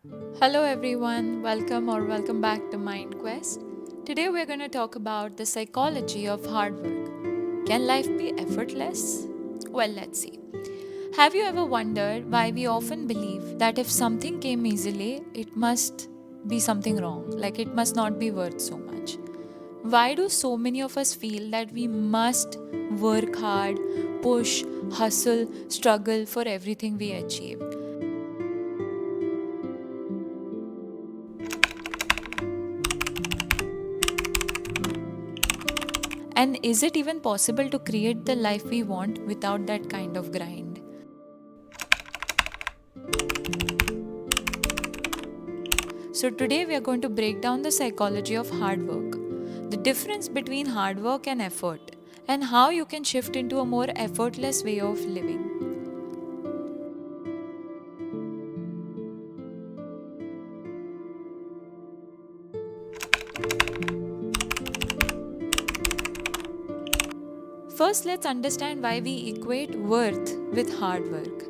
Hello everyone, welcome back to Mind Quest. Today we're going to talk about the psychology of hard work. Can life be effortless? Well, let's see. Have you ever wondered why we often believe that if something came easily, it must be something wrong, like it must not be worth so much? Why do so many of us feel that we must work hard, push, hustle, struggle for everything we achieve? And is it even possible to create the life we want without that kind of grind? So, today we are going to break down the psychology of hard work, the difference between hard work and effort, and how you can shift into a more effortless way of living. First, let's understand why we equate worth with hard work.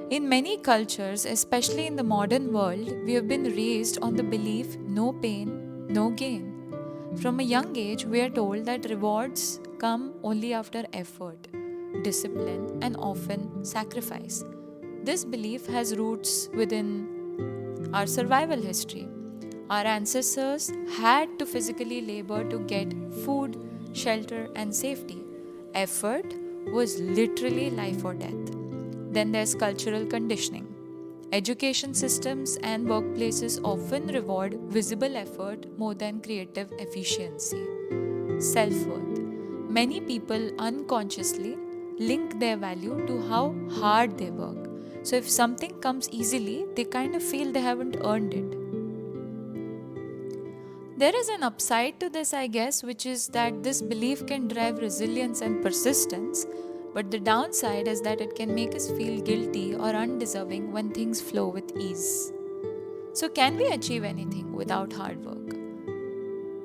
In many cultures, especially in the modern world, we have been raised on the belief no pain, no gain. From a young age, we are told that rewards come only after effort, discipline, and often sacrifice. This belief has roots within our survival history. Our ancestors had to physically labor to get food, shelter, and safety. Effort was literally life or death. Then there's cultural conditioning. Education systems and workplaces often reward visible effort more than creative efficiency. Self worth. Many people unconsciously link their value to how hard they work. So if something comes easily, they kind of feel they haven't earned it. There is an upside to this, I guess, which is that this belief can drive resilience and persistence, but the downside is that it can make us feel guilty or undeserving when things flow with ease. So, can we achieve anything without hard work?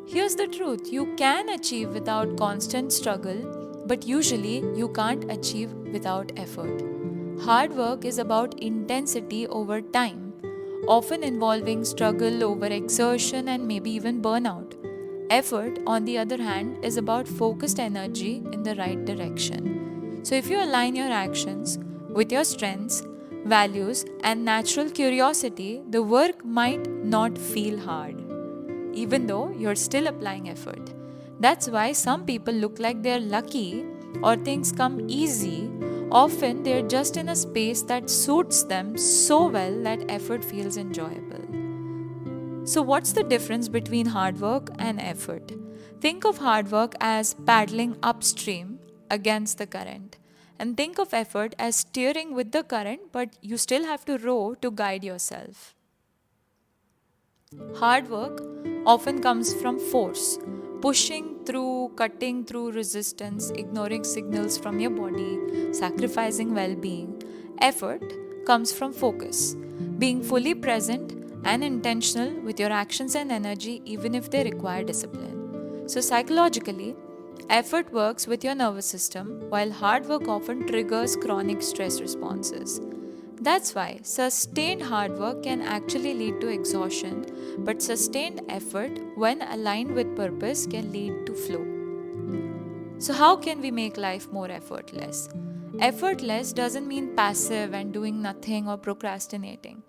Here's the truth: you can achieve without constant struggle, but usually you can't achieve without effort. Hard work is about intensity over time, often involving struggle over exertion and maybe even burnout. Effort, on the other hand, is about focused energy in the right direction. So, if you align your actions with your strengths, values, and natural curiosity, the work might not feel hard even though you're still applying effort. That's why some people look like they're lucky or things come easy. Often they're just in a space that suits them so well that effort feels enjoyable. So, what's the difference between hard work and effort? Think of hard work as paddling upstream against the current, and think of effort as steering with the current, but you still have to row to guide yourself. Hard work often comes from force, pushing through, cutting through resistance, ignoring signals from your body, sacrificing well being. Effort comes from focus, being fully present and intentional with your actions and energy, even if they require discipline. So, psychologically, effort works with your nervous system, while hard work often triggers chronic stress responses. That's why sustained hard work can actually lead to exhaustion, but sustained effort, when aligned with purpose, can lead to flow. So, how can we make life more effortless? Effortless doesn't mean passive and doing nothing or procrastinating.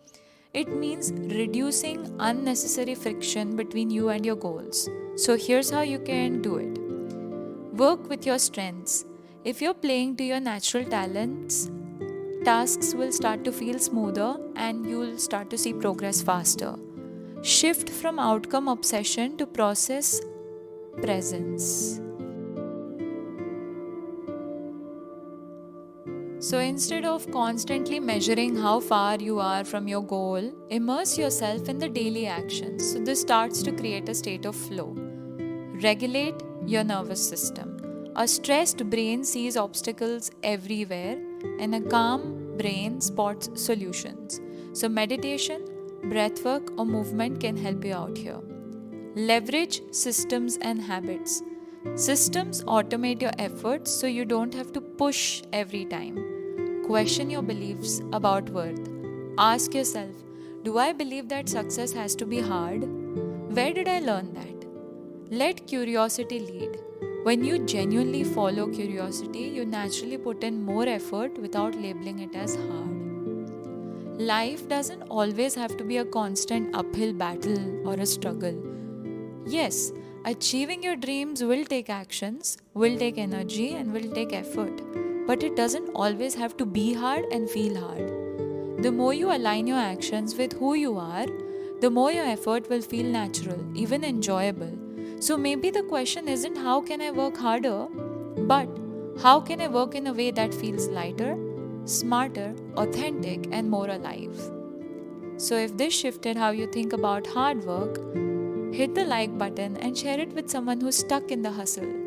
It means reducing unnecessary friction between you and your goals. So, here's how you can do it: work with your strengths. If you're playing to your natural talents, tasks will start to feel smoother and you'll start to see progress faster. Shift from outcome obsession to process presence. So instead of constantly measuring how far you are from your goal, immerse yourself in the daily actions. So this starts to create a state of flow. Regulate your nervous system. A stressed brain sees obstacles everywhere, and a calm brain spots solutions. So, meditation, breathwork, or movement can help you out here. Leverage systems and habits. Systems automate your efforts so you don't have to push every time. Question your beliefs about worth. Ask yourself, Do I believe that success has to be hard? Where did I learn that? Let curiosity lead. When you genuinely follow curiosity, you naturally put in more effort without labeling it as hard. Life doesn't always have to be a constant uphill battle or a struggle. Yes, achieving your dreams will take actions, will take energy, and will take effort. But it doesn't always have to be hard and feel hard. The more you align your actions with who you are, the more your effort will feel natural, even enjoyable. So maybe the question isn't how can I work harder, but how can I work in a way that feels lighter, smarter, authentic, and more alive? So if this shifted how you think about hard work, hit the like button and share it with someone who's stuck in the hustle.